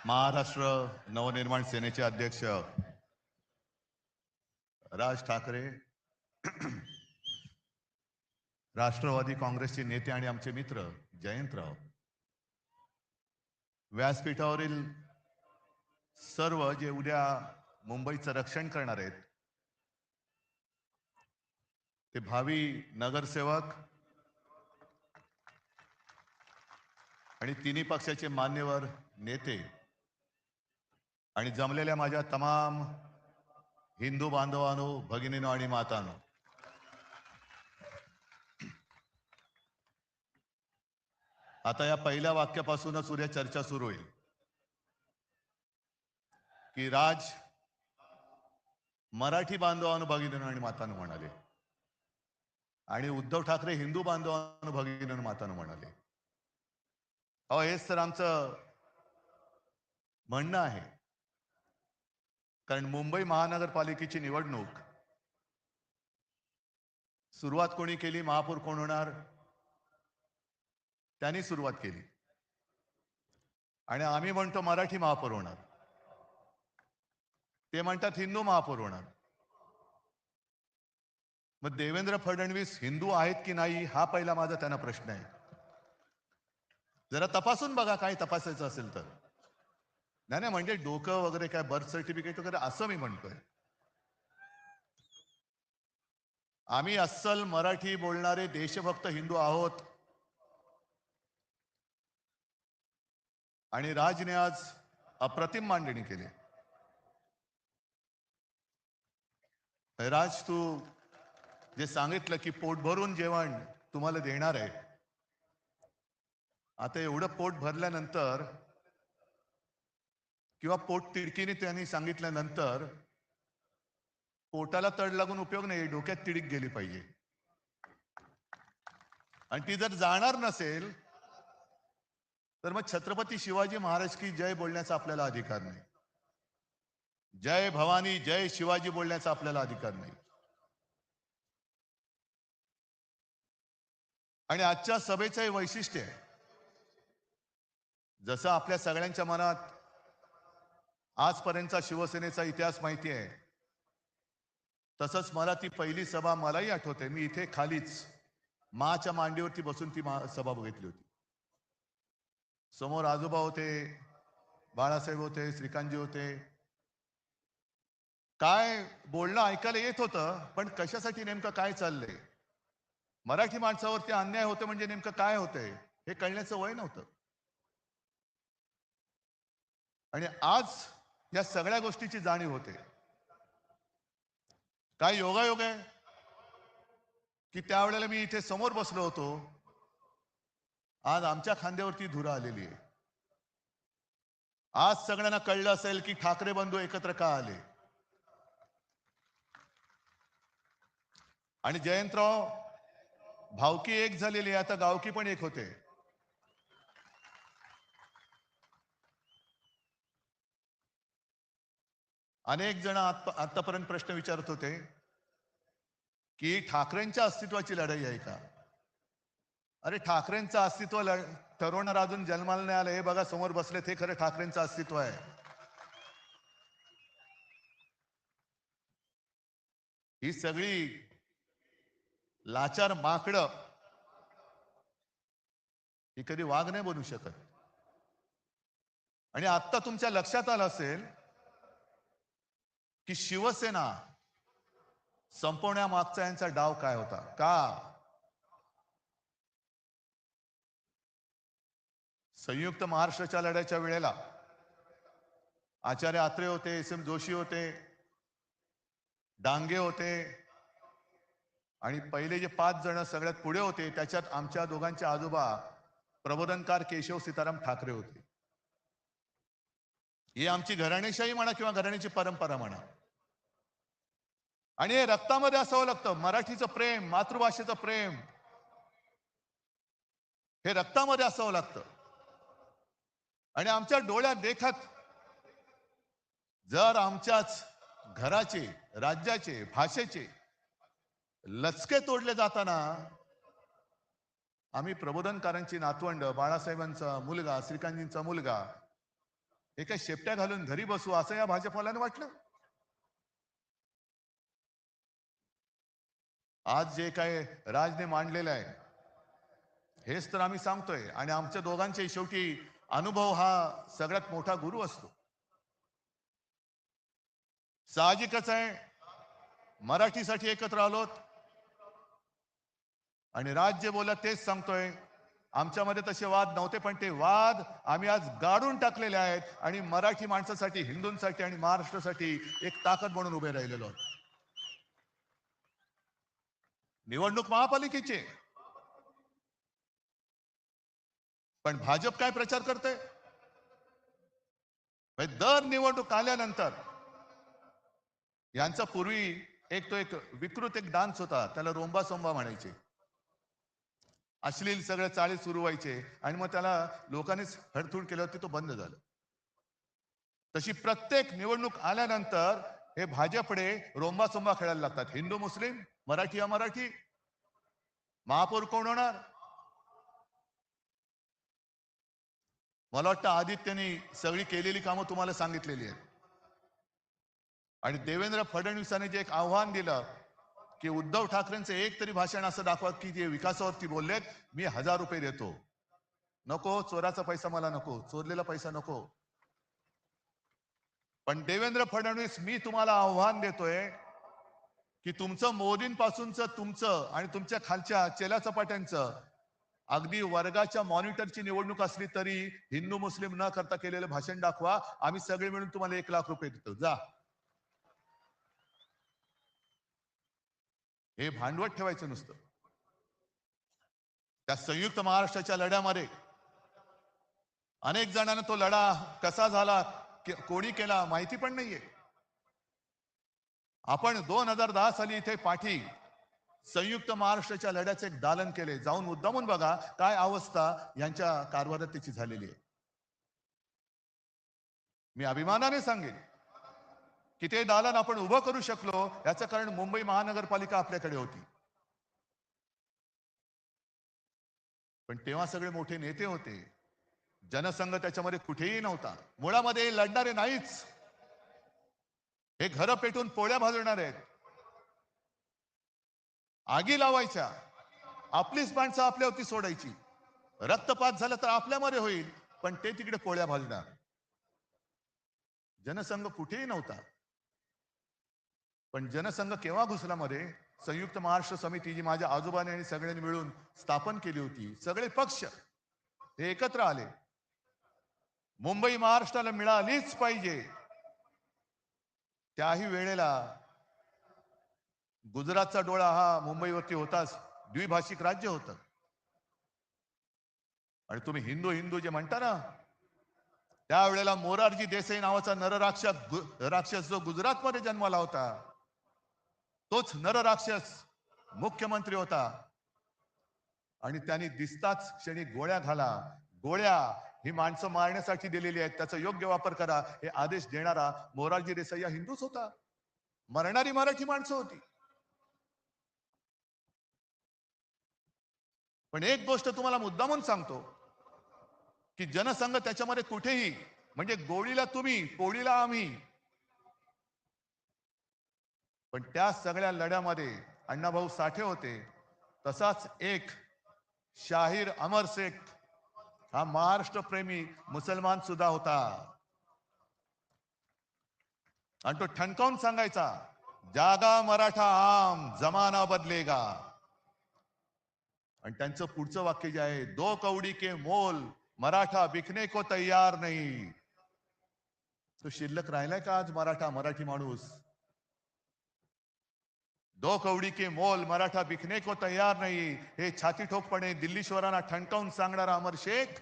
महाराष्ट्र नवनिर्माण सेनेचे अध्यक्ष राज ठाकरे, राष्ट्रवादी काँग्रेसचे नेते आणि आमचे मित्र जयंतराव, व्यासपीठावरील सर्व जे उद्या मुंबईचं रक्षण करणार आहेत ते भावी नगरसेवक आणि तिन्ही पक्षाचे मान्यवर नेते आणि जमलेल्या माझ्या तमाम हिंदू बांधवांनो, भगिनीनो आणि मातांनो, आता या पहिल्या वाक्यापासूनच उद्या चर्चा सुरू होईल की राज मराठी बांधवांनो, भगिनीनो आणि मातांनो म्हणाले आणि उद्धव ठाकरे हिंदू बांधवांनो, भगिनीनो आणि मातांनो म्हणाले. अहो, हेच तर आमचं म्हणणं आहे. कारण मुंबई महानगरपालिकेची निवडणूक सुरुवात कोणी केली, महापौर कोण होणार, त्यांनी सुरुवात केली आणि आम्ही म्हणतो मराठी महापौर होणार, ते म्हणतात हिंदू महापौर होणार. मग देवेंद्र फडणवीस हिंदू आहेत की नाही हा पहिला माझा त्यांना प्रश्न आहे. जरा तपासून बघा, काय तपासायचं असेल तर. नाही म्हणजे डोकं वगैरे काय बर्थ सर्टिफिकेट वगैरे असं मी म्हणतोय. आम्ही अस्सल मराठी बोलणारे देशभक्त हिंदू आहोत आणि राजने आज अप्रतिम मांडणी केली. राज, तू जे सांगितलं की पोट भरून जेवण तुम्हाला देणार आहे, आता एवढं पोट भरल्यानंतर किंवा पोट तिडकीने त्यांनी सांगितल्यानंतर पोटाला तड लागून उपयोग नाही, डोक्यात तिडीक गेली पाहिजे. आणि ती जर जाणार नसेल तर मग छत्रपती शिवाजी महाराज की जय बोलण्याचा आपल्याला अधिकार नाही, जय भवानी जय शिवाजी बोलण्याचा आपल्याला अधिकार नाही. आणि आजच्या सभेचं हे वैशिष्ट्य आहे. जसं आपल्या सगळ्यांच्या मनात आजपर्यंतचा शिवसेनेचा इतिहास माहिती आहे, तसंच मला ती पहिली सभा मलाही आठवते. मी इथे खालीच माच्या मांडीवरती बसून ती सभा बघितली होती. समोर आजोबा होते, बाळासाहेब होते, श्रीकांतजी होते. काय बोलणं ऐकायला येत होतं, पण कशासाठी नेमकं काय चाललंय, मराठी माणसावरती अन्याय होतं म्हणजे नेमकं काय होतंय हे कळण्याचं वय नव्हतं. आणि आज या सगळ्या गोष्टीची जाणीव होते. काय योगायोग आहे की त्यावेळेला मी इथे समोर बसलो होतो, आज आमच्या खांद्यावरती धुरा आलेली आहे. आज सगळ्यांना कळलं असेल की ठाकरे बंधू एकत्र का आले. आणि जयंतराव, भावकी एक झालेली, आता गावकी पण एक होते. अनेक जण आतापर्यंत प्रश्न विचारत होते की ठाकरेंच्या अस्तित्वाची लढाई आहे का. अरे, ठाकरेंचं अस्तित्व ठरवणार अजून जन्माला नाही आलं. हे बघा समोर बसले, ते खरं ठाकरेंचं अस्तित्व आहे. ही सगळी लाचार माकडं ही कधी वाघ नाही बनू शकत. आणि आता तुमच्या लक्षात आलं असेल की शिवसेना संपवण्यामागचा यांचा डाव काय होता का. संयुक्त महाराष्ट्राच्या लढ्याच्या वेळेला आचार्य आत्रे होते, एस एम जोशी होते, डांगे होते आणि पहिले जे 5 जण सगळ्यात पुढे होते त्याच्यात आमच्या दोघांचे आजोबा प्रबोधनकार केशव सीताराम ठाकरे होते. ही आमची घराणेशाही म्हणा किंवा घराण्याची परंपरा म्हणा. आणि हे रक्तामध्ये असावं लागतं. मराठीचं प्रेम, मातृभाषेचं प्रेम हे रक्तामध्ये असावं लागतं. आणि आमच्या डोळ्यात देखत जर आमच्याच घराचे, राज्याचे, भाषेचे लचके तोडले जाताना आम्ही प्रबोधनकारांची नातवंड, बाळासाहेबांचा मुलगा, श्रीकांतजींचा मुलगा, हे काय शेपट्या घालून घरी बसू असं या भाजपवाल्यानं वाटलं. आज जे काय राजने मांडलेलं आहे हेच तर आम्ही सांगतोय आणि आमच्या दोघांचे शेवटी अनुभव हा सगळ्यात मोठा गुरु असतो. साहजिकच आहे मराठीसाठी एकत्र आलोत आणि राज जे बोलत तेच सांगतोय. आमच्यामध्ये तसे वाद नव्हते पण ते वाद आम्ही आज गाडून टाकलेले आहेत आणि मराठी माणसासाठी, हिंदूंसाठी आणि महाराष्ट्रासाठी एक ताकद म्हणून उभे राहिलेलो आहोत. निवडणूक महापालिकेची आहे. पण भाजप काय प्रचार करते? दर निवडणूक आल्यानंतर यांचा पूर्वी एक विकृत एक डान्स होता, त्याला रोंबा सोंबा म्हणायचे. अश्लील सगळे चाळी सुरू व्हायचे आणि मग त्याला लोकांनीच हडतूड केल्यावरती तो बंद झाला. तशी प्रत्येक निवडणूक आल्यानंतर हे भाजपडे रोंबा सोंबा खेळायला लागतात. हिंदू मुस्लिम, मराठी अमराठी, महापौर कोण होणार. मला वाटतं आदित्यने सगळी केलेली कामं तुम्हाला सांगितलेली आहेत आणि देवेंद्र फडणवीसांनी जे एक आव्हान दिलं की उद्धव ठाकरेंचं एक तरी भाषण असं दाखवा की जे विकासावरती बोललेत, मी 1000 रुपये देतो. नको, चोराचा पैसा मला नको, चोरलेला पैसा नको. पण देवेंद्र फडणवीस, मी तुम्हाला आव्हान देतोय की तुमचं मोदींपासूनचं तुमचं आणि तुमच्या खालच्या चेला चपाट्यांचं अगदी वर्गाच्या मॉनिटरची निवडणूक असली तरी हिंदू मुस्लिम न करता केलेलं भाषण दाखवा. आम्ही सगळे मिळून तुम्हाला 1,00,000 रुपये देतो. जा. हे भांडवत ठेवायचं नुसतं. त्या संयुक्त महाराष्ट्राच्या लढ्यामध्ये अनेक जणांना तो लढा कसा झाला, कोणी केला माहिती पण नाहीये. आपण 2010 साली इथे पाठी संयुक्त महाराष्ट्राच्या लढ्याचे एक दालन केले. जाऊन मुद्दामून बघा काय अवस्था यांच्या कारभारात त्याची झालेली आहे. मी अभिमानाने सांगेन की ते दालन आपण उभं करू शकलो याचं कारण मुंबई महानगरपालिका आपल्याकडे होती. पण तेव्हा सगळे मोठे नेते होते. जनसंघ त्याच्यामध्ये कुठेही नव्हता. मुळामध्ये लढणारे नाहीच. हे घरं पेटून पोळ्या भाजणार आहेत, आगी लावायच्या, आपलीच माणसं आपल्यावरती सोडायची. रक्तपात झाला तर आपल्यामध्ये होईल, पण ते तिकडे पोळ्या भाजणार. जनसंघ कुठेही नव्हता. पण जनसंघ केव्हा घुसला मध्ये? संयुक्त महाराष्ट्र समिती जी माझ्या आजोबाने आणि सगळ्यांनी मिळून स्थापन केली होती. सगळे पक्ष हे एकत्र आले. मुंबई महाराष्ट्राला मिळालीच पाहिजे. त्याही वेळेला गुजरातचा डोळा हा मुंबईवरती होताच. द्विभाषिक राज्य होतं. आणि तुम्ही हिंदू हिंदू जे म्हणता ना, त्यावेळेला मोरारजी देसाई नावाचा राक्षस जो गुजरातमध्ये जन्माला होता, तोच नरराक्षस मुख्यमंत्री होता. आणि त्यांनी दिसताच क्षणी गोळ्या घाला. गोळ्या ही माणसं मारण्यासाठी दिलेली आहेत, त्याचा योग्य वापर करा हे आदेश देणारा मोरारजी देसाई हा हिंदूच होता. मरणारी मराठी माणसं होती. पण एक गोष्ट तुम्हाला मुद्दामून सांगतो की जनसंघ त्याच्यामध्ये कुठेही, म्हणजे गोळीला तुम्ही, पोळीला आम्ही, पण त्या सगळ्या लढ्यामध्ये अण्णाभाऊ साठे होते. तसाच एक शाहीर अमर शेख हा महाराष्ट्र प्रेमी मुसलमान सुद्धा होता आणि तो ठणकावून सांगायचा, जागा मराठा आम जमाना बदलेगा. आणि त्यांचं पुढचं वाक्य जे आहे, दो कौडी के मोल मराठा बिकने को तैयार नाही. तो शिल्लक राहिलाय का आज मराठी माणूस? दो कौडी के मोल मराठा बिकने को तैयार नाही, हे छाती ठोकपणे दिल्लीश्वरांना ठणकावून सांगणारा अमर शेख.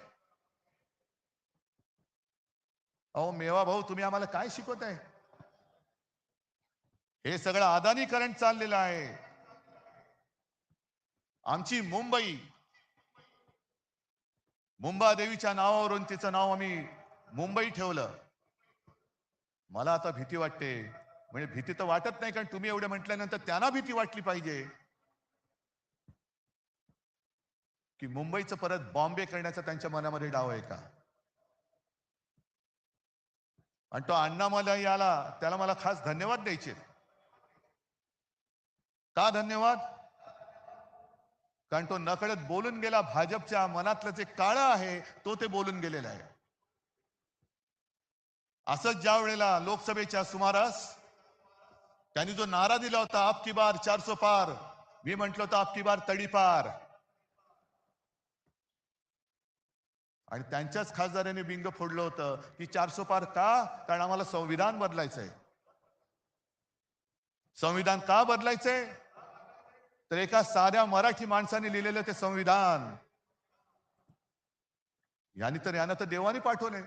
अहो मेवा भाऊ, तुम्ही आम्हाला काय शिकवताय? हे सगळं अदानीकरण चाललेलं आहे. आमची मुंबादेवीच्या नावावरून तिचं नाव आम्ही मुंबई ठेवलं. मला आता भीती वाटते. म्हणजे भीती तर वाटत नाही, कारण तुम्ही एवढं म्हटल्यानंतर त्यांना भीती वाटली पाहिजे की मुंबईचं परत बॉम्बे करण्याचा त्यांच्या मनामध्ये डाव आहे का? आणि तो अण्णामलाई आला, त्याला मला खास धन्यवाद द्यायचे. का धन्यवाद? कारण तो नकळत बोलून गेला. भाजपच्या मनातलं जे काळं आहे तो ते बोलून गेलेला आहे. असंच ज्या वेळेला लोकसभेच्या सुमारास त्यांनी जो नारा दिला होता, आपकी बार 400 पार, मी म्हंटल होतं आपकी बार तडीपार. आणि त्यांच्याच खासदारांनी बिंग फोडलं होतं की 400 पार का? कारण आम्हाला संविधान बदलायचंय. संविधान का बदलायचंय? तर एका साध्या मराठी माणसाने लिहिलेलं ते संविधान. यानं तर देवाने पाठवले.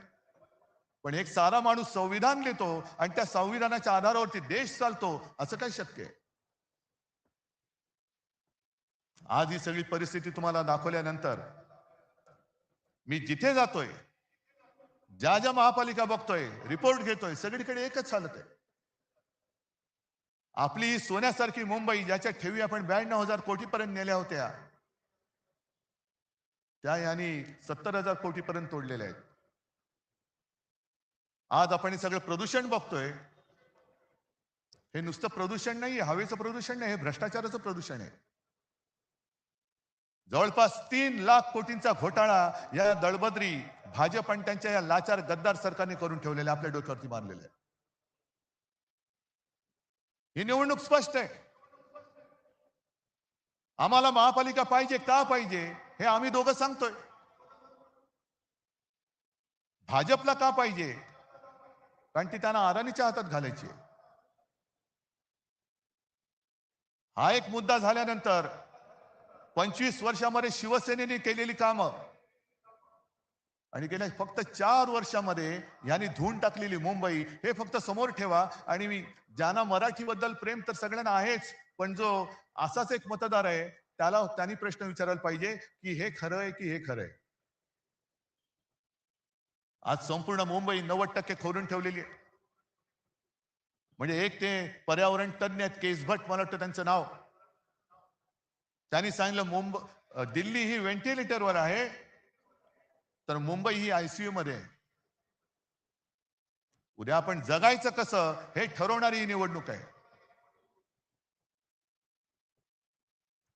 पण एक साधा माणूस संविधान लिहितो आणि त्या संविधानाच्या आधारावरती देश चालतो, असं काय शक्य आहे? आज ही सगळी परिस्थिती तुम्हाला दाखवल्यानंतर मी जिथे जातोय, ज्या ज्या महापालिका बघतोय, रिपोर्ट घेतोय, सगळीकडे एकच चालत आहे. आपली ही सोन्यासारखी मुंबई, ज्याच्या ठेवी आपण 92,000 कोटीपर्यंत नेल्या होत्या, त्या यांनी 70,000 कोटीपर्यंत तोडलेल्या आहेत. आज आपण हे सगळं प्रदूषण बघतोय. हे नुसतं प्रदूषण नाही, हवेचं प्रदूषण नाही, हे भ्रष्टाचाराचं प्रदूषण आहे. जवळपास 3 लाख कोटींचा घोटाळा या दळबद्री भाजप आणि त्यांच्या या लाचार गद्दार सरकारने करून ठेवलेले, आपल्या डोक्यावरती मारलेले आहे. ही निवडणूक स्पष्ट आहे. आम्हाला महापालिका पाहिजे, का पाहिजे हे आम्ही दोघं सांगतोय. भाजपला का पाहिजे? कारण ती त्यांना अदानीच्या हातात घालायची. हा एक मुद्दा झाल्यानंतर 25 वर्षामध्ये शिवसेनेने केलेली कामं आणि गेल्या फक्त 4 वर्षामध्ये यांनी धुवून टाकलेली मुंबई, हे फक्त समोर ठेवा. आणि मी ज्यांना मराठीबद्दल प्रेम तर सगळ्यांना आहेच, पण जो असाच एक मतदार आहे त्याला त्यांनी प्रश्न विचारायला पाहिजे की हे खरं आहे की हे खरं आहे. आज संपूर्ण मुंबई 90% खोदून ठेवलेली आहे. म्हणजे एक ते पर्यावरण तज्ञ आहेत, केस भट मला वाटतं त्यांचं नाव. त्यांनी सांगितलं दिल्ली ही व्हेंटिलेटरवर आहे, तर मुंबई ही आयसीयू मध्ये आहे. उद्या आपण जगायचं कसं हे ठरवणारी ही निवडणूक आहे.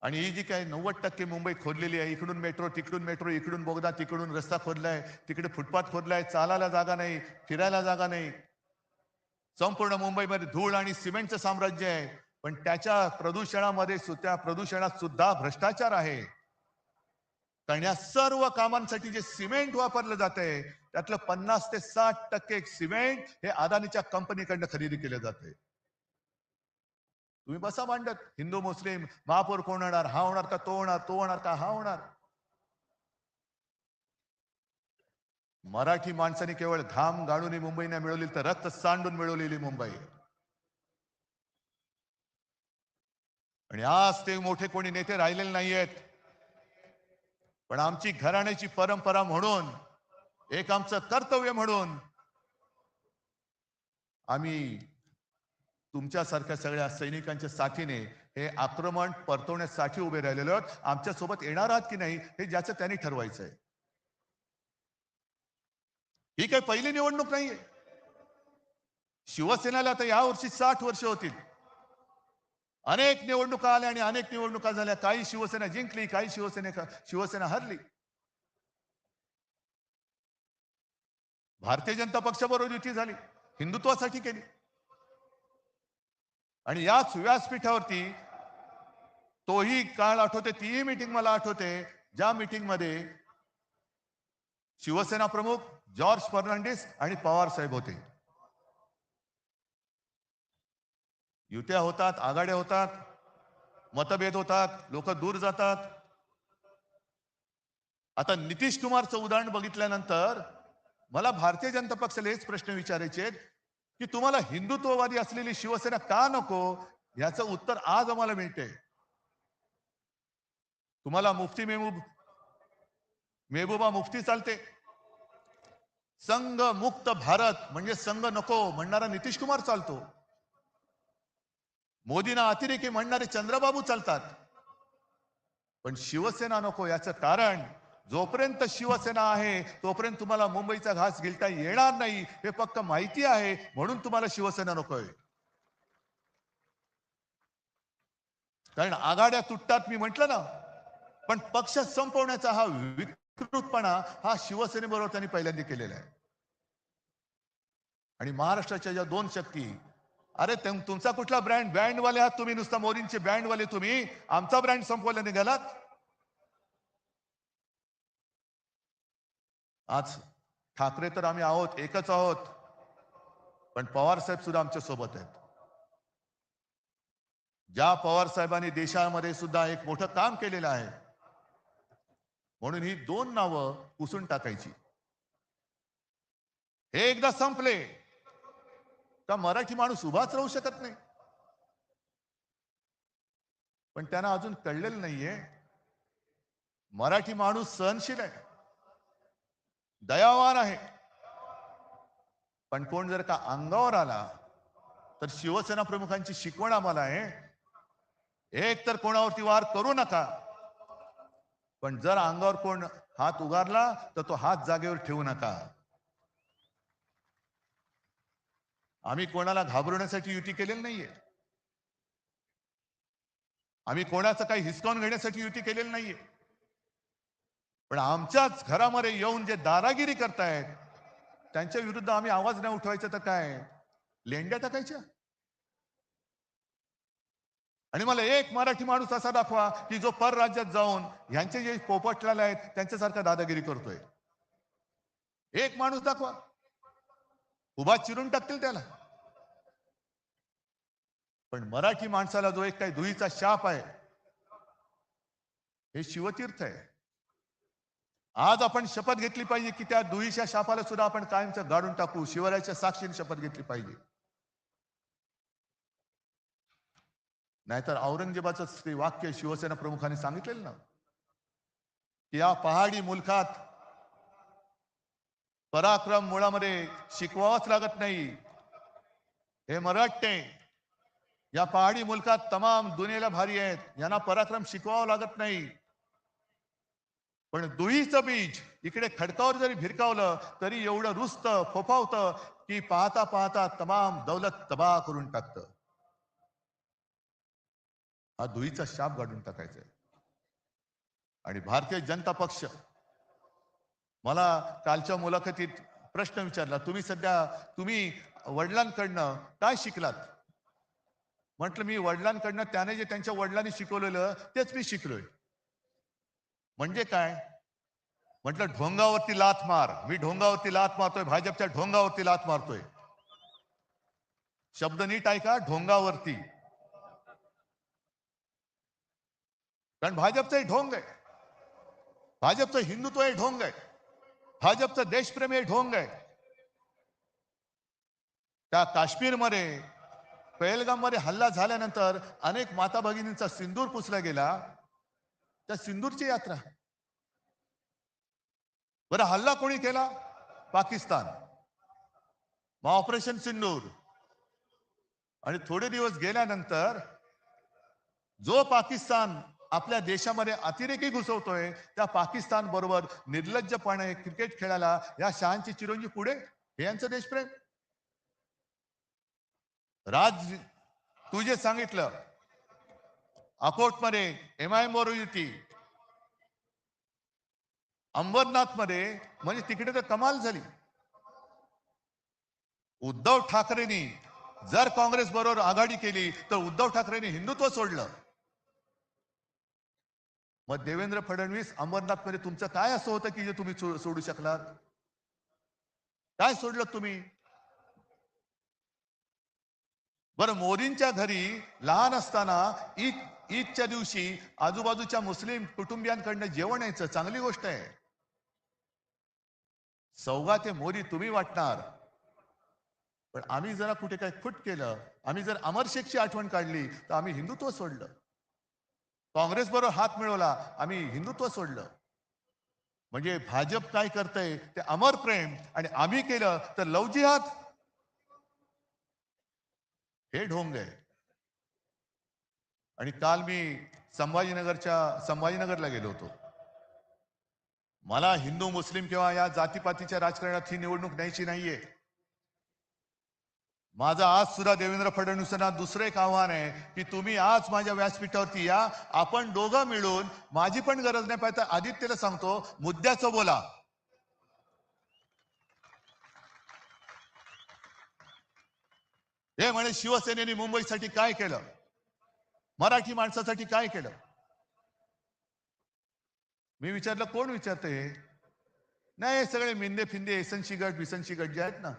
आणि ही जी काही 90% मुंबई खोदलेली आहे, इकडून मेट्रो, तिकडून मेट्रो, इकडून बोगदा, तिकडून रस्ता खोदलाय, तिकडे फुटपाथ खोदलाय, चालायला जागा नाही, फिरायला जागा नाही. संपूर्ण मुंबईमध्ये धूळ आणि सिमेंटचं साम्राज्य आहे. पण त्याच्या प्रदूषणामध्ये त्या प्रदूषणात सुद्धा भ्रष्टाचार आहे. कारण या सर्व कामांसाठी जे सिमेंट वापरलं जातंय त्यातलं 50 ते 60% सिमेंट हे अदानीच्या कंपनीकडनं खरेदी केलं जाते. तुम्ही बसा मांडत, हिंदू मुस्लिम महापौर कोण होणार, हा होणार का तो होणार, तो होणार का हा होणार. मराठी माणसाने केवळ घाम गाळून मुंबई नाही मिळवली, तर रक्त सांडून मिळवलेली मुंबई. आणि आज ते मोठे कोणी नेते राहिलेले नाहीयेत. पण आमची घराण्याची परंपरा म्हणून, एक आमचं कर्तव्य म्हणून आम्ही तुमच्यासारख्या सगळ्या सैनिकांच्या साथीने हे आक्रमण परतवण्यासाठी उभे राहिलेलो आहोत. आमच्या सोबत येणार आहात की नाही हे ज्याचं त्यांनी ठरवायचंय. ही काही पहिली निवडणूक नाहीये. शिवसेनेला आता या वर्षी 60 वर्ष होतील. अनेक निवडणुका आल्या आणि अनेक निवडणुका झाल्या. काही शिवसेना जिंकली, काही शिवसेना हरली. भारतीय जनता पक्षाबरोबर युती झाली, हिंदुत्वासाठी केली. आणि याच व्यासपीठावरती तोही काळ आठवते, तीही मीटिंग मला आठवते, ज्या मीटिंग मध्ये शिवसेना प्रमुख जॉर्ज फर्नांडिस आणि पवार साहेब होते. युत्या होतात, आघाड्या होतात, मतभेद होतात, लोक दूर जातात. आता नितीश कुमारचं उदाहरण बघितल्यानंतर मला भारतीय जनता पक्षाला हेच प्रश्न विचारायचे आहेत की तुम्हाला हिंदुत्ववादी असलेली शिवसेना का नको, याचं उत्तर आज आम्हाला मिळते. तुम्हाला मेहबूबा मुफ्ती चालते. संघ मुक्त भारत म्हणजे संघ नको म्हणणारा नितीश कुमार चालतो. मोदींना अतिरेकी म्हणणारे चंद्रबाबू चालतात. पण शिवसेना नको, याचं कारण जोपर्यंत शिवसेना आहे तोपर्यंत तुम्हाला मुंबईचा घास गिळता येणार नाही हे पक्क माहिती आहे, म्हणून तुम्हाला शिवसेना नकोय. कारण आघाड्या तुटतात मी म्हंटल ना, पण पक्ष संपवण्याचा हा विकृतपणा हा शिवसेनेबरोबर त्यांनी पहिल्यांदा केलेला आहे. आणि महाराष्ट्राच्या ज्या दोन शक्ती, अरे तुमचा कुठला बँडवाले आहात तुम्ही, नुसता मोदींचे बँडवाले तुम्ही, आमचा ब्रँड संपवला निघालात. आज ठाकरे तर आम्ही आहोत, एकच आहोत, पण पवार साहेब सुद्धा आमच्या सोबत आहेत. ज्या पवार साहेबांनी देशामध्ये सुद्धा एक मोठं काम केलेलं आहे, म्हणून ही दोन नावं पुसून टाकायची. हे एकदा संपले का मराठी माणूस उभाच राहू शकत नाही. पण त्यांना अजून कळलेलं नाहीये, मराठी माणूस सहनशील आहे, दयावान आहे, पण कोण जर का अंगावर आला तर शिवसेना प्रमुखांची शिकवण आम्हाला आहे, एक तर कोणावरती वार करू नका, पण जर अंगावर कोण हात उगारला तर तो हात जागेवर ठेवू नका. आम्ही कोणाला घाबरवण्यासाठी युती केलेली नाहीये, आम्ही कोणाचं काही हिसकावून घेण्यासाठी युती केलेली नाहीये. पण आमच्याच घरामध्ये येऊन जे दादागिरी करतायत त्यांच्या विरुद्ध आम्ही आवाज नाही उठवायचा तर काय लेंड्या टाकायच्या. आणि मला एक मराठी माणूस असा दाखवा की जो परराज्यात जाऊन ह्यांचे जे पोपटलाल आहेत त्यांच्यासारखा दादागिरी करतोय. एक माणूस दाखवा, उभा चिरून टाकतील त्याला. पण मराठी माणसाला जो एक काही दुहीचा शाप आहे, हे शिवतीर्थ आहे. आज आपण शपथ घेतली पाहिजे की त्या दुहीच्या शापाला सुद्धा आपण कायमचं गाडून टाकू. शिवरायाच्या साक्षीने शपथ घेतली पाहिजे. नाहीतर औरंगजेबाचं ते वाक्य शिवसेना प्रमुखांनी सांगितलेलं ना, की या पहाडी मुलखात पराक्रम मुळामध्ये शिकवावंच लागत नाही. हे मराठे या पहाडी मुलखात तमाम दुनियेला भारी आहेत, यांना पराक्रम शिकवावं लागत नाही. पण दुहीचं बीज इकडे खडकावर जरी भिरकावलं तरी एवढं रुसतं फोफावतं की पाहता पाहता तमाम दौलत तबाह करून टाकतं. हा दुहीचा शाप गाडून टाकायचा आहे. आणि भारतीय जनता पक्ष मला कालच्या मुलाखतीत प्रश्न विचारला, तुम्ही वडिलांकडनं काय शिकलात? म्हटलं मी वडिलांकडनं त्याने जे त्यांच्या वडिलांनी शिकवलेलं तेच मी शिकलोय. म्हणजे काय? म्हटलं ढोंगावरती लाथ मार. मी ढोंगावरती लाथ मारतोय, भाजपच्या ढोंगावरती लाथ मारतोय. शब्द नीट ऐका, ढोंगावरती. कारण भाजपचं हे ढोंग आहे, भाजपचं हिंदुत्व हे ढोंग आहे, भाजपचं देशप्रेम हे ढोंग आहे. त्या काश्मीरमध्ये पहलगाममध्ये हल्ला झाल्यानंतर अनेक माता भगिनींचा सिंदूर पुसला गेला, त्या सिंदूरची यात्रा. बरं हल्ला कोणी केला? पाकिस्तान. मग ऑपरेशन सिंदूर. आणि थोडे दिवस गेल्यानंतर जो पाकिस्तान आपल्या देशामध्ये अतिरेकी घुसवतोय, त्या पाकिस्तान बरोबर निर्लज्जपणे क्रिकेट खेळायला या शहांची चिरंजी पुढे, हे यांचं देशप्रेम. राज तू जे सांगितलं अकोटमध्ये MIM बरोबर युती, अंबरनाथ मध्ये, म्हणजे तिकडे तर कमाल झाली. उद्धव ठाकरेंनी जर काँग्रेस बरोबर आघाडी केली तर उद्धव ठाकरेंनी हिंदुत्व सोडलं. मग देवेंद्र फडणवीस अंबरनाथ मध्ये तुमचं काय असं होतं की जे तुम्ही सोडू शकलात? काय सोडलं तुम्ही? बरं मोदींच्या घरी लहान असताना ईदच्या दिवशी आजूबाजूच्या मुस्लिम कुटुंबियांकडनं जेवण यायचं, चांगली गोष्ट आहे. सौगाते मोदी तुम्ही वाटणार, पण आम्ही जरा कुठे काय खुट केलं, आम्ही जर अमर शेखची आठवण काढली तर आम्ही हिंदुत्व सोडलं. काँग्रेस बरोबर हात मिळवला, आम्ही हिंदुत्व सोडलं. म्हणजे भाजप काय करतंय ते अमर प्रेम, आणि आम्ही केलं तर लव जिहाद. हे ढोंग आहे. आणि काल मी संभाजीनगरला गेलो होतो. मला हिंदू मुस्लिम किंवा या जातीपातीच्या राजकारणात ही निवडणूक न्यायची नाहीये. माझं आज सुद्धा देवेंद्र फडणवीसांना दुसरं एक आव्हान आहे की तुम्ही आज माझ्या व्यासपीठावरती या, आपण दोघं मिळून, माझी पण गरज नाही पाहिजे आदित्यला सांगतो, मुद्द्याचं बोला. हे म्हणे शिवसेनेने मुंबईसाठी काय केलं, मराठी माणसासाठी काय केलं. मी विचारलं कोण विचारते? नाही, सगळे मिंदे फिंदे एसनशी गट बिसनशी गट जे आहेत ना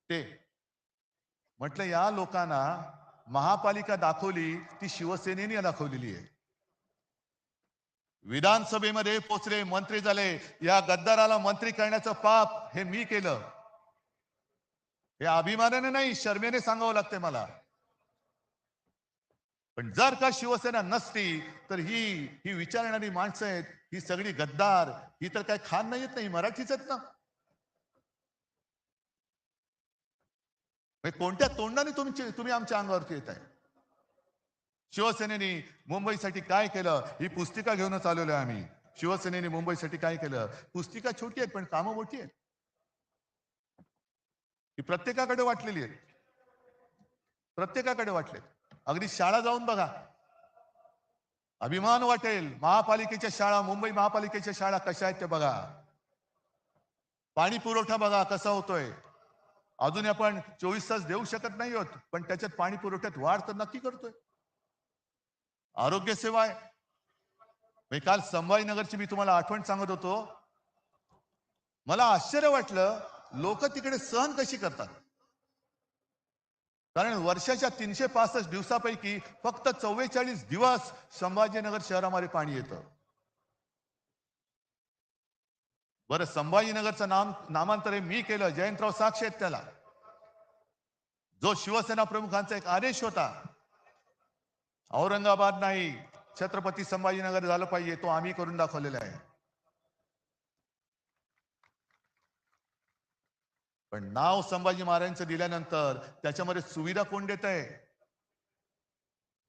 ते. म्हटलं या लोकांना महापालिका दाखवली ती शिवसेनेने दाखवलेली आहे. विधानसभेमध्ये पोचले, मंत्री झाले, या गद्दाराला मंत्री करण्याचं पाप हे मी केलं. हे अभिमानाने नाही, शर्मेने सांगावं लागते मला. पण जर का शिवसेना नसती तर ही ही विचारणारी माणसं आहेत, ही सगळी गद्दार, ही तर काय खान नाही येत नाही, मराठीच आहेत ना. कोणत्या तोंडाने तुम्ही आमच्या अंगावरती येत आहे? शिवसेनेने मुंबईसाठी काय केलं ही पुस्तिका घेऊनच आलेलो आहे आम्ही. शिवसेनेने मुंबईसाठी काय केलं, पुस्तिका छोटी आहे पण कामं मोठी आहेत. ही प्रत्येकाकडे वाटलेली आहे, प्रत्येकाकडे वाटले. अगदी शाळा जाऊन बघा, अभिमान वाटेल. महापालिकेच्या शाळा, मुंबई महापालिकेच्या शाळा कशा आहेत ते बघा. पाणी पुरवठा बघा कसा होतोय. अजून आपण 24 तास देऊ शकत नाही आहोत, पण त्याच्यात पाणी पुरवठ्यात वाढ तर नक्की करतोय. आरोग्य सेवा आहे. काल संभाजीनगरची मी तुम्हाला आठवण सांगत होतो. मला आश्चर्य वाटलं लोक तिकडे सहन कशी करतात. कारण वर्षाच्या 365 दिवसापैकी फक्त 44 दिवस संभाजीनगर शहरामध्ये पाणी येतं. बरं, संभाजीनगरचं नामांतर मी केलं, जयंतराव साक्षी आहेत त्याला. जो शिवसेना प्रमुखांचा एक आदेश होता, औरंगाबाद नाही छत्रपती संभाजीनगर झालं पाहिजे, तो आम्ही करून दाखवलेला आहे. पण नाव संभाजी महाराजांचं दिल्यानंतर त्याच्यामध्ये सुविधा कोण देत आहे?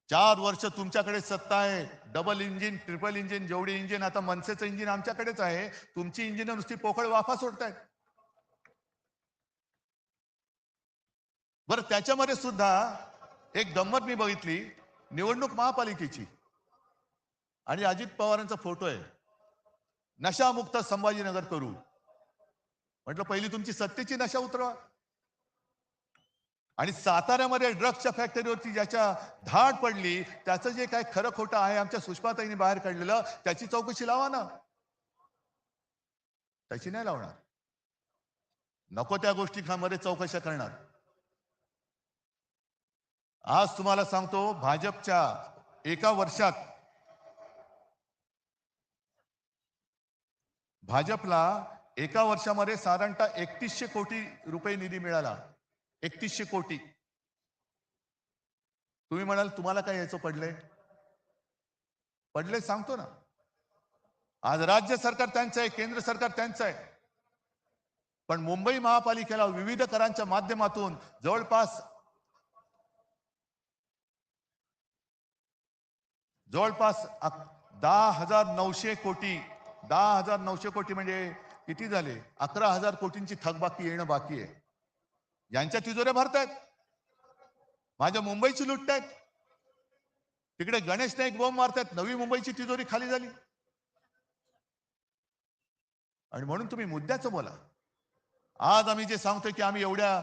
4 वर्ष तुमच्याकडे सत्ता आहे. डबल इंजिन, ट्रिपल इंजिन, जेवढी इंजिन, आता मनसेचं इंजिन आमच्याकडेच आहे. तुमची इंजिन नुसती पोकळ वाफा सोडतायत. बरं, त्याच्यामध्ये सुद्धा एक गंमत मी बघितली, निवडणूक महापालिकेची, आणि अजित पवारांचा फोटो आहे, नशामुक्त संभाजीनगर करू. म्हटलं पहिली तुमची सत्तेची नशा उतरवा. आणि साताऱ्यामध्ये ड्रग्सच्या फॅक्टरीवरती ज्याच्या धाड पडली, त्याचं जे काय खरं खोटं आहे आमच्या सुषमाताईंनी बाहेर काढलेलं, त्याची चौकशी लावा ना. त्याची नाही लावणार. नको त्या गोष्टींमध्ये चौकशा करणार. आज तुम्हाला सांगतो, भाजपच्या एका वर्षात भाजपला एका वर्षामध्ये साधारणतः 3100 कोटी रुपये निधी मिळाला. 3100 कोटी. तुम्ही म्हणाल तुम्हाला काय याचं पडलंय? पडले सांगतो ना. आज राज्य सरकार त्यांचं आहे, केंद्र सरकार त्यांचं आहे. पण मुंबई महापालिकेला विविध करांच्या माध्यमातून जवळपास 10,900 कोटी, 10,900 कोटी म्हणजे किती झाले? 11,000 कोटींची थकबाकी येणं बाकी आहे. यांच्या तिजोऱ्या भरतायत, माझ्या मुंबईची लुटतायत. तिकडे गणेश नाईक बॉम्ब मारतायत, नवी मुंबईची तिजोरी खाली झाली. आणि म्हणून तुम्ही मुद्द्याचं बोला. आज आम्ही जे सांगतोय की आम्ही एवढ्या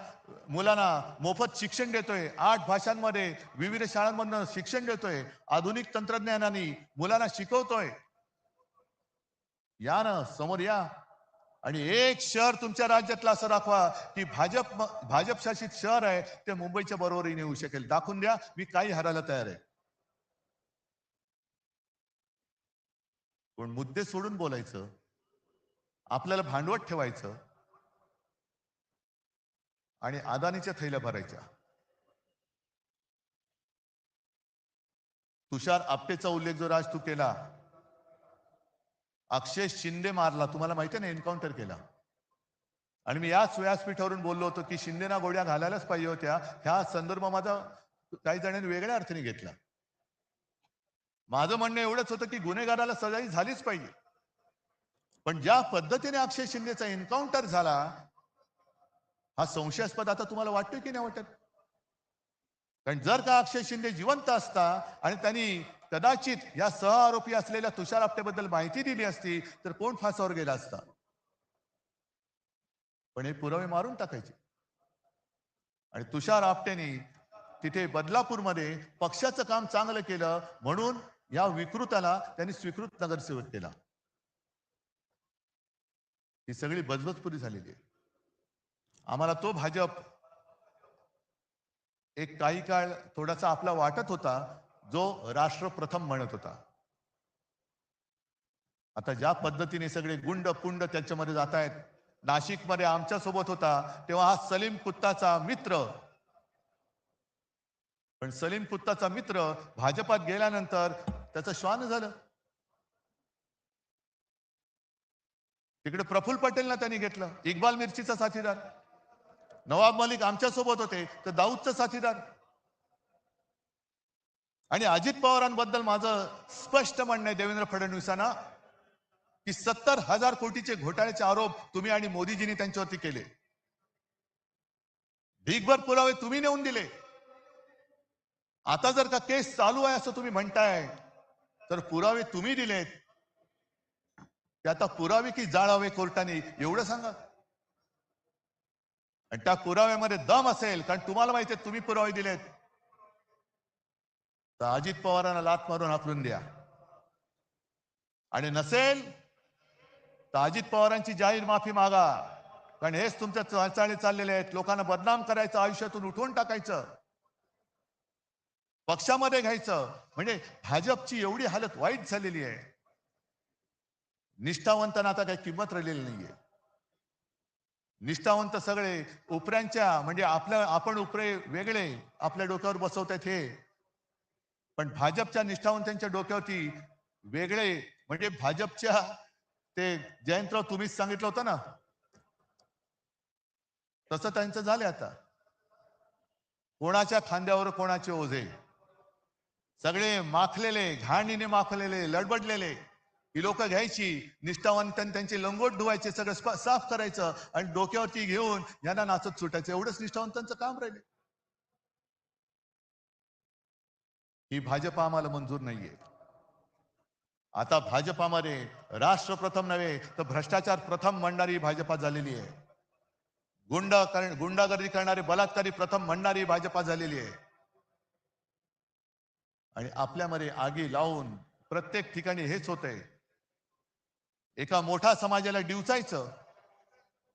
मुलांना मोफत शिक्षण देतोय, 8 भाषांमध्ये विविध शाळांमधून शिक्षण देतोय, आधुनिक तंत्रज्ञानाने मुलांना शिकवतोय. या ना, समोर या. आणि एक शहर तुमच्या राज्यातलं असं दाखवा की भाजप शासित शहर आहे ते मुंबईच्या बरोबरीने येऊ शकेल. दाखवून द्या, मी काही हरायला तयार आहे. पण मुद्दे सोडून बोलायचं, आपल्याला भांडवल ठेवायचं आणि अदानीच्या थैल्या भरायच्या. तुषार आपटेचा उल्लेख जो राज तू केला, अक्षय शिंदे मारला, तुम्हाला माहिती आहे ना, एन्काउंटर केला. आणि मी याच व्यासपीठावरून बोललो होतो की शिंदेना गोळ्या घालायलाच पाहिजे होत्या. ह्या संदर्भ माझा काही जणांनी वेगळ्या अर्थाने घेतला. माझं म्हणणं एवढंच होतं की गुन्हेगाराला सजा झालीच पाहिजे. पण ज्या पद्धतीने अक्षय शिंदेचा एन्काउंटर झाला हा संशयास्पद आता तुम्हाला वाटतोय की नाही वाटत? कारण जर का अक्षय शिंदे जिवंत असता आणि त्यांनी कदाचित या सहआरोपी असलेल्या तुषार आपटेबद्दल माहिती दिली असती तर कोण फासावर गेला असता? पण हे पुरावे मारून टाकायचे. आणि तुषार आपटेनी तिथे बदलापूरमध्ये पक्षाचं काम चांगलं केलं म्हणून या विकृताला त्यांनी स्वीकृत नगरसेवक केला. ही सगळी बजबजपुरी झालेली आहे. आम्हाला तो भाजप एक काही काळ थोडासा आपला वाटत होता जो राष्ट्र प्रथम म्हणत होता. आता ज्या पद्धतीने सगळे गुंड पुंड त्याच्यामध्ये जात आहेत. नाशिकमध्ये आमच्या सोबत होता तेव्हा हा सलीम कुत्ताचा मित्र, पण सलीम कुत्ताचा मित्र भाजपात गेल्यानंतर त्याचं श्वान झालं. तिकडे प्रफुल्ल पटेलला त्यांनी घेतलं, इक्बाल मिर्चीचा साथीदार. नवाब मलिक आमच्या सोबत होते तर दाऊदचा साथीदार. आणि अजित पवारांबद्दल माझं स्पष्ट म्हणणं आहे देवेंद्र फडणवीसांना की 70,000 कोटीचे घोटाळ्याचे आरोप तुम्ही आणि मोदीजींनी त्यांच्यावरती केले. ढीगभर पुरावे तुम्ही नेऊन दिले. आता जर का केस चालू आहे असं तुम्ही म्हणताय तर पुरावे तुम्ही दिलेत. ते आता पुरावे की जाळावे कोर्टाने एवढं सांगा. आणि त्या पुराव्यामध्ये दम असेल कारण तुम्हाला माहिती आहे तुम्ही पुरावे दिलेत तर अजित पवारांना लाथ मारून हाकलून द्या. आणि नसेल तर अजित पवारांची जाहीर माफी मागा. कारण हेच तुमच्या चालचाली चाललेले आहेत. लोकांना बदनाम करायचं, आयुष्यातून उठवून टाकायचं, पक्षामध्ये घ्यायचं. म्हणजे भाजपची एवढी हालत वाईट झालेली आहे. निष्ठावंतांना आता काही किंमत राहिलेली नाहीये. निष्ठावंत सगळे उपऱ्यांच्या म्हणजे आपण उपरे वेगळे आपल्या डोक्यावर बसवतायत हे, पण भाजपच्या निष्ठावंतांच्या डोक्यावरती वेगळे म्हणजे भाजपच्या ते जयंतराव तुम्हीच सांगितलं होतं ना तसं त्यांचं झालं. आता कोणाच्या खांद्यावर कोणाचे ओझे, सगळे माखलेले, घाणीने माखलेले, लडबडलेले ही लोक घ्यायची, निष्ठावंत त्यांची लंगोट धुवायचे, सगळं साफ करायचं आणि डोक्यावरती घेऊन यांना नाचत सुटायचं. एवढंच निष्ठावंतांचं काम राहिले. ही भाजप आम्हाला मंजूर नाहीये. आता भाजपामध्ये राष्ट्र प्रथम नव्हे तर भ्रष्टाचार प्रथम म्हणणारी भाजपा झालेली आहे. गुंडागर्दी करणारे, बलात्कारी प्रथम म्हणणारी भाजपा झालेली आहे. आणि आपल्यामध्ये आगी लावून प्रत्येक ठिकाणी हेच होतंय. एका मोठ्या समाजाला डिवचायचं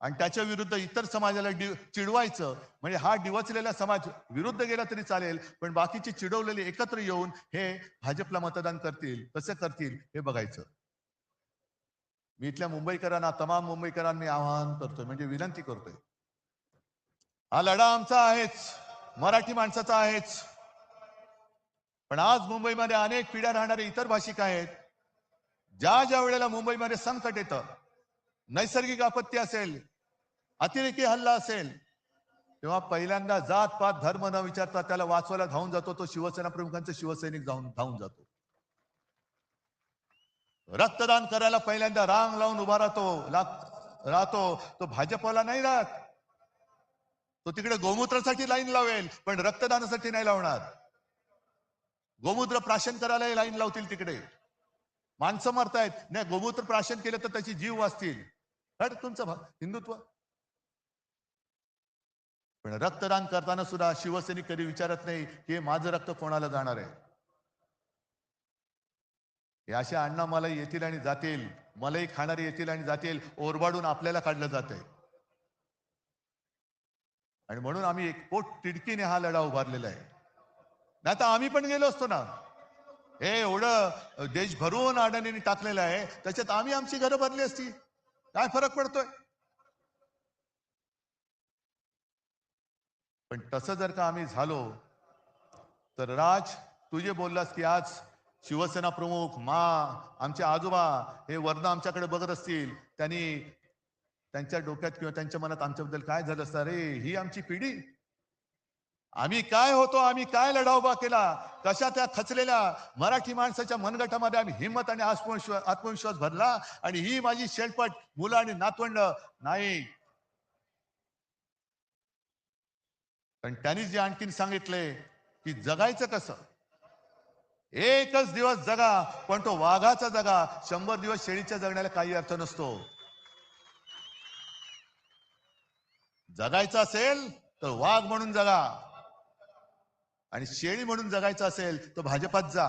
आणि त्याच्या विरुद्ध इतर समाजाला चिडवायचं. म्हणजे हा डिवचलेला समाज विरुद्ध गेला तरी चालेल पण बाकीचे चिडवलेले एकत्र येऊन हे भाजपला मतदान करतील, कसं करतील हे बघायचं. मी इथल्या मुंबईकरांना, तमाम मुंबईकरांना मी आवाहन करतोय, म्हणजे विनंती करतोय, हा लढा आमचा आहेच, मराठी माणसाचा आहेच. पण आज मुंबईमध्ये अनेक पिढ्या राहणारे इतर भाषिक आहेत. ज्या वेळेला मुंबईमध्ये संकट येतं, नैसर्गिक आपत्ती असेल, अतिरेकी हल्ला असेल, तेव्हा पहिल्यांदा जात पात धर्म न विचारता त्याला वाचवायला धावून जातो तो शिवसेना प्रमुखांचा शिवसैनिक धावून जातो. रक्तदान करायला पहिल्यांदा रांग लावून उभा राहतो तो भाजपवाला नाही राहत. तो तिकडे गोमूत्रासाठी लाईन लावेल पण रक्तदानासाठी नाही लावणार. गोमूत्र प्राशन करायला लाईन लावतील तिकडे. माणसं मरतायत, नाही गोमूत्र प्राशन केलं तर त्याची जीव वाचतील. तुमचं हिंदुत्व. पण रक्तदान करताना सुद्धा शिवसैनिक कधी विचारत नाही की माझं रक्त कोणाला जाणार आहे. हे अशा अण्णा मला येतील आणि जातील, मलाही खाणारे येतील आणि जातील, ओरबाडून आपल्याला काढलं जातंय. आणि म्हणून आम्ही एक पोट तिडकीने हा लढा उभारलेला आहे. नाही तर आम्ही पण गेलो असतो ना. हे एवढं देश भरून अडाणींनी टाकलेलं आहे, त्याच्यात आम्ही आमची घरं भरली असती. काय फरक पडतोय? पण तसं जर का आम्ही झालो तर राज, तू जे बोललास की आज शिवसेना प्रमुख आमचे आजोबा हे वर्ण आमच्याकडे बघत असतील, त्यांच्या डोक्यात किंवा त्यांच्या मनात आमच्याबद्दल काय झालं असतं, अरे ही आमची पिढी, आम्ही काय होतो, आम्ही काय लढा उभा केला, कशा त्या खचलेल्या मराठी माणसाच्या मनगटामध्ये आम्ही हिंमत आणि आत्मविश्वास भरला, आणि ही माझी शेलपट मुलं आणि नातवंड नाही. पण त्यांनी जे आणखीन सांगितले की जगायचं कसं, एकच दिवस जगा, पण तो वाघाचा जगा. 100 दिवस शेळीच्या जगण्याला काही अर्थ नसतो. जगायचं असेल तर वाघ म्हणून जगा, आणि शेळी म्हणून जगायचं असेल तर भाजपात जा.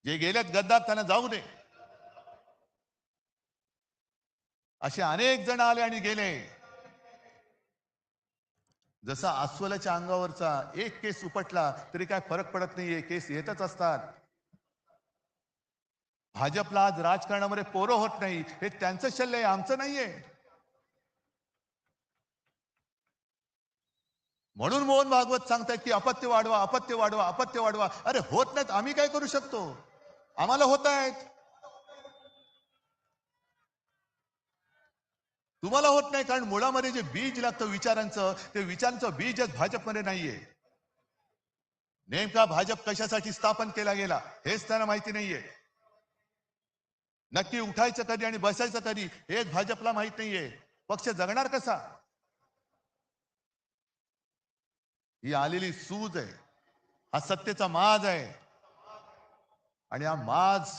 जे गेलेत गद्दार त्यांना जाऊ दे. असे अनेक जण आले आणि गेले. जसा अस्वलाच्या अंगावरचा एक केस उपटला तरी काय फरक पडत नाहीये, केस येतच असतात. भाजपला आज राजकारणामध्ये पोरं होत नाही, हे त्यांचं शल्य आहे, आमचं नाहीये. म्हणून मोहन भागवत सांगतायत की अपत्य वाढवा, अपत्य वाढवा, अपत्य वाढवा. अरे होत नाहीत, आम्ही काय करू शकतो? आम्हाला होत आहेत, तुम्हाला होत नाही. कारण मुळामध्ये जे बीज लागतं विचारांचं, ते विचारांचं बीजच भाजपमध्ये नाहीये. नेमका भाजप कशासाठी स्थापन केला गेला हेच त्यांना माहिती नाहीये. नक्की उठायचं कधी आणि बसायचं कधी हेच भाजपला माहित नाहीये. पक्ष जगणार कसा? ही आलेली सूज आहे, हा सत्तेचा माज आहे. आणि हा माज,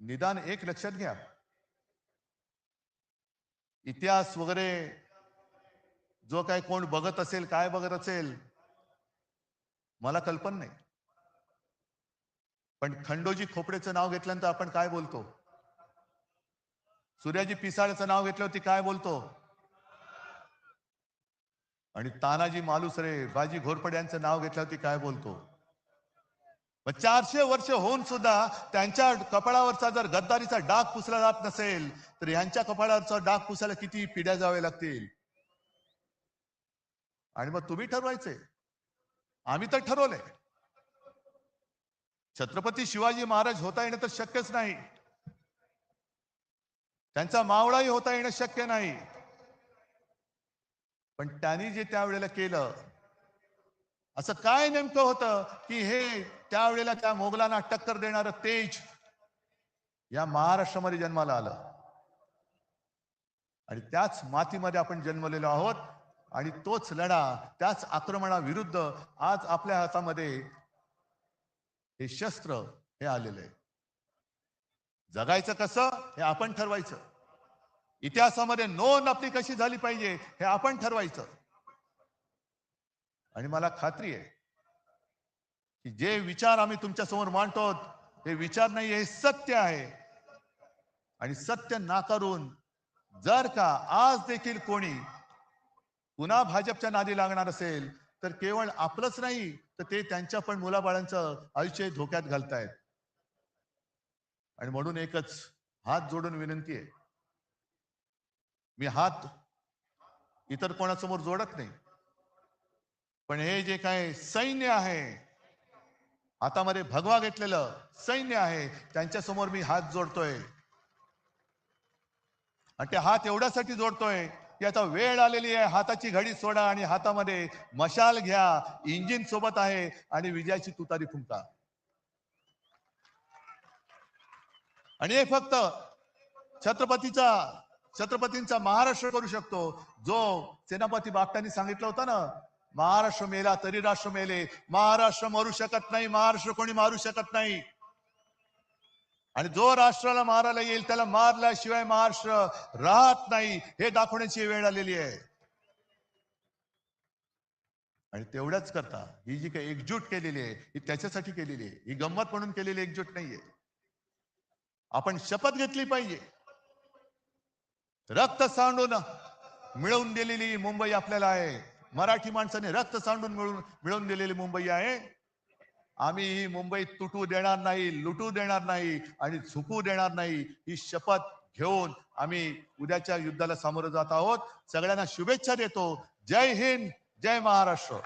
निदान एक लक्षात घ्या, इतिहास वगैरे जो काय कोण बघत असेल, काय बघत असेल, मला कल्पना नाही. पण खंडोजी खोपडेचं नाव घेतल्यानंतर आपण काय बोलतो? सूर्याजी पिसाळचं नाव घेतल्यावरती काय बोलतो? आणि तानाजी मालुसरे, बाजी घोरपडे यांचं नाव घेतल्यावरती काय बोलतो? 400 वर्ष होऊन सुद्धा त्यांच्या कपाळावरचा जर गद्दारीचा डाग पुसला जात नसेल, तर ह्यांच्या कपाळावरचा डाग पुसायला किती पिढ्या जावे लागतील? आणि मग तुम्ही ठरवायचे, आम्ही तर ठरवलंय. छत्रपती शिवाजी महाराज होता येणं तर शक्यच नाही, त्यांचा मावळाही होता येणं शक्य नाही. पण त्यांनी जे त्यावेळेला केलं, असं काय नेमकं होतं की हे त्यावेळेला त्या मोगलांना टक्कर देणारं तेज या महाराष्ट्रामध्ये जन्माला आलं? आणि त्याच मातीमध्ये आपण जन्मलेलो आहोत, आणि तोच लढा, त्याच आक्रमणाविरुद्ध आज आपल्या हातामध्ये हे शस्त्र हे आलेलं आहे. जगायचं कसं हे आपण ठरवायचं. इतिहासामध्ये नोंद आपली कशी झाली पाहिजे हे आपण ठरवायचं. आणि मला खात्री आहे की जे विचार आम्ही तुमच्या समोर मांडतो, हे विचार नाही, हे सत्य आहे. आणि सत्य नाकारून जर का आज देखील कोणी पुन्हा भाजपच्या नादी लागणार असेल, तर केवळ आपलंच नाही, तर ते त्यांच्या पण मुलाबाळांचं आयुष्य धोक्यात घालतायत. आणि म्हणून एकच हात जोडून विनंती आहे, मी हात इतर कोणासमोर जोडत नाही, पण हे जे काय सैन्य आहे, हातामध्ये भगवा घेतलेलं सैन्य आहे, त्यांच्या समोर मी हात जोडतोय. आणि ते हात एवढ्यासाठी जोडतोय की आता वेळ आलेली आहे, हाताची घडी सोडा आणि हातामध्ये मशाल घ्या, इंजिन सोबत आहे, आणि विजयाची तुतारी फुंका. आणि हे फक्त छत्रपतीचा छत्रपतींचा महाराष्ट्र करू शकतो. जो सेनापती बागटांनी सांगितलं होतं ना, महाराष्ट्र मेला तरी राष्ट्र मेले. महाराष्ट्र मरू शकत नाही, महाराष्ट्र कोणी मारू शकत नाही. आणि जो राष्ट्राला मारायला येईल त्याला मारल्याशिवाय महाराष्ट्र राहत नाही, हे दाखवण्याची वेळ आलेली आहे. आणि तेवढ्याच करता ही जी काही एकजूट केलेली आहे, ही त्याच्यासाठी केलेली आहे, ही गंमत म्हणून केलेली एकजूट नाहीये. आपण शपथ घेतली पाहिजे. रक्त सांडून मिळवून दिलेली मुंबई आपल्याला आहे. मराठी माणसाने रक्त सांडून मिळवून दिलेली मुंबई आहे. आम्ही ही मुंबई तुटू देणार नाही, लुटू देणार नाही आणि झुकू देणार नाही. ही शपथ घेऊन आम्ही उद्याच्या युद्धाला सामोरं जात आहोत. सगळ्यांना शुभेच्छा देतो. जय हिंद, जय महाराष्ट्र.